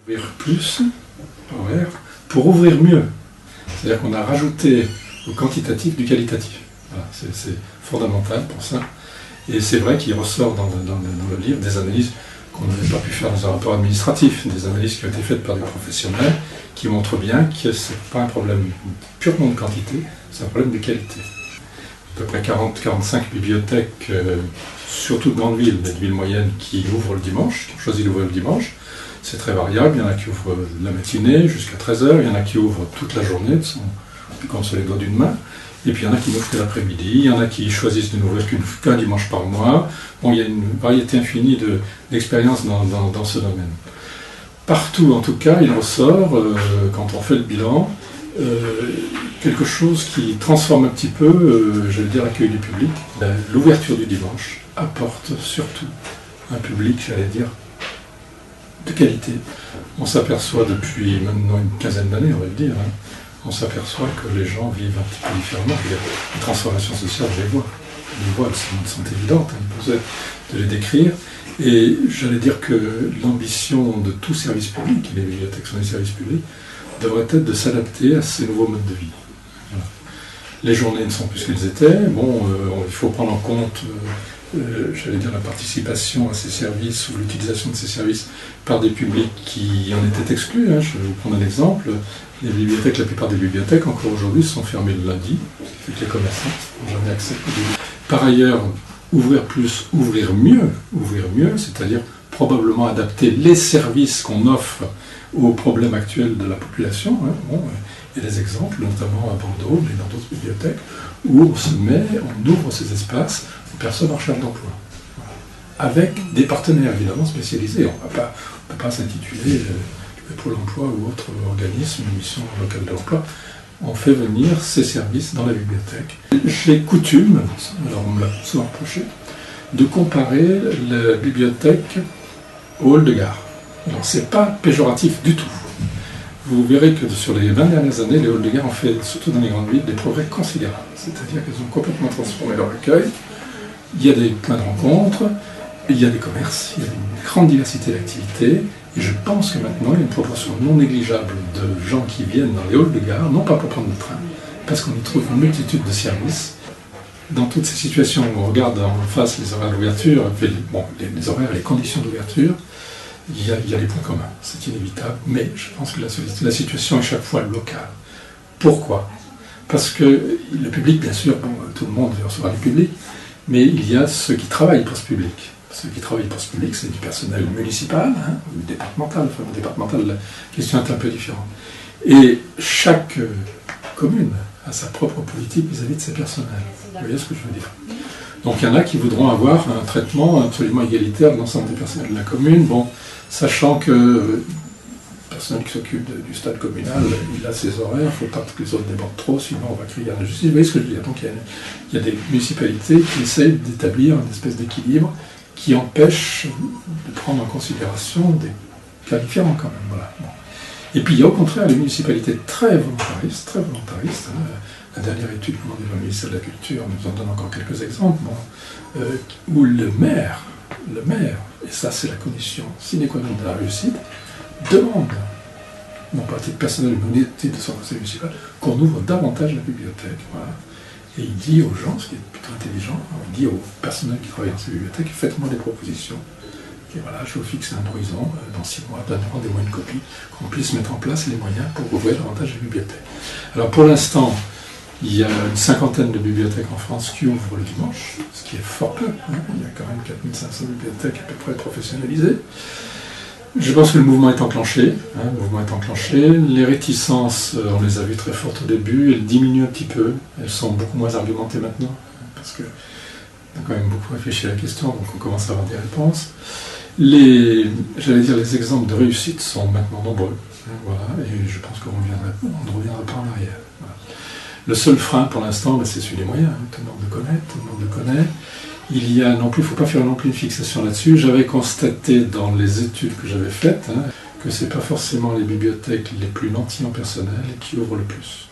Ouvrir plus, horaire, pour ouvrir mieux. C'est-à-dire qu'on a rajouté au quantitatif du qualitatif. Voilà, c'est fondamental pour ça. Et c'est vrai qu'il ressort dans le livre des analyses qu'on n'avait pas pu faire dans un rapport administratif, des analyses qui ont été faites par des professionnels qui montrent bien que ce n'est pas un problème purement de quantité, c'est un problème de qualité. À peu près 40-45 bibliothèques, surtout de grandes villes, mais de villes moyennes, qui ouvrent le dimanche, qui ont choisi d'ouvrir le dimanche. C'est très variable, il y en a qui ouvrent la matinée jusqu'à 13h, il y en a qui ouvrent toute la journée, comme sur les doigts d'une main, et puis il y en a qui n'ouvrent que l'après-midi, il y en a qui choisissent de n'ouvrir qu'un dimanche par mois. Bon, il y a une variété infinie d'expériences dans ce domaine. Partout, en tout cas, il ressort, quand on fait le bilan, quelque chose qui transforme un petit peu, j'allais dire, l'accueil du public. L'ouverture du dimanche apporte surtout un public, j'allais dire, de qualité. On s'aperçoit depuis maintenant une quinzaine d'années, on va le dire, hein, on s'aperçoit que les gens vivent un petit peu différemment. Les transformations sociales, je les vois. Elles sont évidentes, hein, il faut de les décrire. Et j'allais dire que l'ambition de tout service public, et les bibliothèques sont des services publics, devrait être de s'adapter à ces nouveaux modes de vie. Voilà. Les journées ne sont plus ce qu'elles étaient. Bon, il faut prendre en compte, j'allais dire, la participation à ces services ou l'utilisation de ces services par des publics qui en étaient exclus. Hein. Je vais vous prendre un exemple. Les bibliothèques, la plupart des bibliothèques, encore aujourd'hui, sont fermées le lundi, ce qui fait que les commerçants n'ont jamais accès aux bibliothèques. Par ailleurs, ouvrir plus, ouvrir mieux, c'est-à-dire probablement adapter les services qu'on offre aux problèmes actuels de la population. Hein. Bon, il y a des exemples, notamment à Bordeaux, mais dans d'autres bibliothèques, où on ouvre ces espaces aux personnes en recherche d'emploi. Voilà. Avec des partenaires évidemment spécialisés. On ne peut pas s'intituler Pôle emploi ou autre organisme, mission locale de l'emploi. On fait venir ces services dans la bibliothèque. J'ai coutume, alors on me l'a souvent reproché, de comparer la bibliothèque au hall de gare. Alors c'est pas péjoratif du tout. Vous verrez que sur les 20 dernières années, les halls de gare ont fait, surtout dans les grandes villes, des progrès considérables. C'est-à-dire qu'elles ont complètement transformé leur accueil. Il y a des points de rencontre, il y a des commerces, il y a une grande diversité d'activités. Et je pense que maintenant, il y a une proportion non négligeable de gens qui viennent dans les halls de gare, non pas pour prendre le train, parce qu'on y trouve une multitude de services. Dans toutes ces situations où on regarde en face les horaires d'ouverture, les horaires, les conditions d'ouverture, il y a des points communs, c'est inévitable, mais je pense que la situation est chaque fois locale. Pourquoi? Parce que le public, bien sûr, tout le monde recevra du public, mais il y a ceux qui travaillent pour ce public. Ceux qui travaillent pour ce public, c'est du personnel municipal, hein, ou départemental. Enfin, départemental, la question est un peu différente. Et chaque commune a sa propre politique vis-à-vis de ses personnels. Vous voyez ce que je veux dire? Donc il y en a qui voudront avoir un traitement absolument égalitaire de l'ensemble des personnels de la commune, bon, sachant que le personnel qui s'occupe du stade communal, il a ses horaires, il ne faut pas que les autres débordent trop, sinon on va crier à la justice. Vous voyez ce que je veux dire? Donc il y a des municipalités qui essayent d'établir une espèce d'équilibre qui empêche de prendre en considération des cas différents quand même. Voilà. Bon. Et puis il y a au contraire les municipalités très volontaristes. Hein. La dernière étude commandée par le ministère de la Culture nous en donne encore quelques exemples, où le maire, et ça c'est la condition sine qua non de la réussite, demande, non pas à titre personnel, mais au titre de son conseil municipal, qu'on ouvre davantage la bibliothèque. Voilà. Et il dit aux gens, ce qui est plutôt intelligent, il dit aux personnels qui travaillent dans ces bibliothèques, faites-moi des propositions. Et voilà, je vous fixe un horizon, dans 6 mois, donnez-moi une copie, qu'on puisse mettre en place les moyens pour ouvrir davantage les bibliothèques. Alors pour l'instant, il y a une cinquantaine de bibliothèques en France qui ouvrent le dimanche, ce qui est fort peu. Hein. Il y a quand même 4500 bibliothèques à peu près professionnalisées. Je pense que le mouvement est enclenché. Les réticences, on les a vues très fortes au début, elles diminuent un petit peu. Elles sont beaucoup moins argumentées maintenant, parce qu'on a quand même beaucoup réfléchi à la question, donc on commence à avoir des réponses. Les exemples de réussite sont maintenant nombreux. Voilà, et je pense qu'on ne reviendra pas en arrière. Voilà. Le seul frein pour l'instant, c'est celui des moyens. Tout le monde le connaît. Il ne faut pas faire non plus une fixation là-dessus. J'avais constaté dans les études que j'avais faites que ce n'est pas forcément les bibliothèques les plus nanties en personnel qui ouvrent le plus.